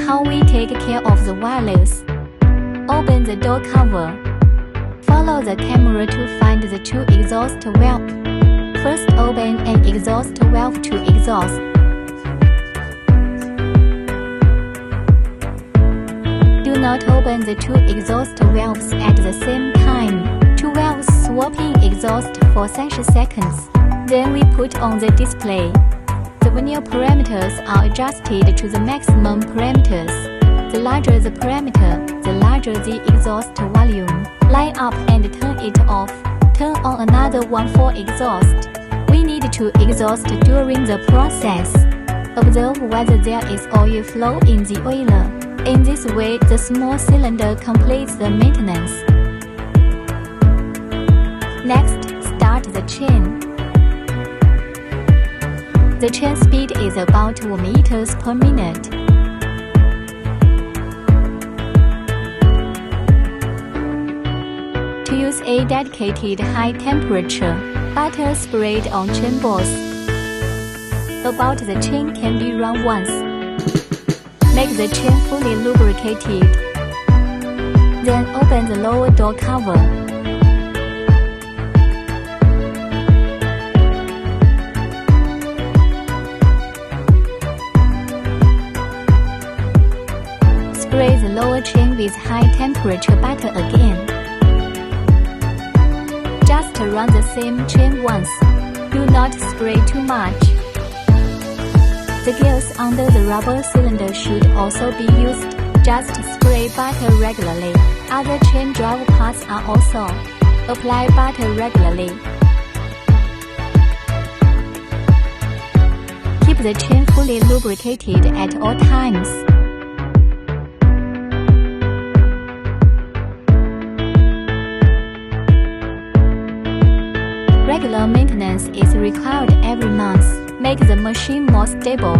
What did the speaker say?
how we take care of the wires. Open the door cover. Follow the camera to find the two exhaust valves. First open an exhaust valve to exhaust. Do not open the two exhaust valves at the same time. Two valves swapping exhaust for 30 seconds. Then we put on the display. The veneer parameters are adjusted to the maximum parameters. The larger the parameter, the larger the exhaust volume. Line up and turn it off. Turn on another one for exhaust. We need to exhaust during the process. Observe whether there is oil flow in the oiler. In this way, the small cylinder completes the maintenance. Next, start the chain. The chain speed is about 1 meters per minute. To use a dedicated high-temperature butter sprayed on chain balls. About the chain can be run once. Make the chain fully lubricated. Then open the lower door cover. Spray the lower chain with high-temperature butter again. Just run the same chain once. Do not spray too much. The gears under the rubber cylinder should also be used. Just spray butter regularly. Other chain drive parts are also. Apply butter regularly. Keep the chain fully lubricated at all times. Regular maintenance is required every month. Make the machine more stable.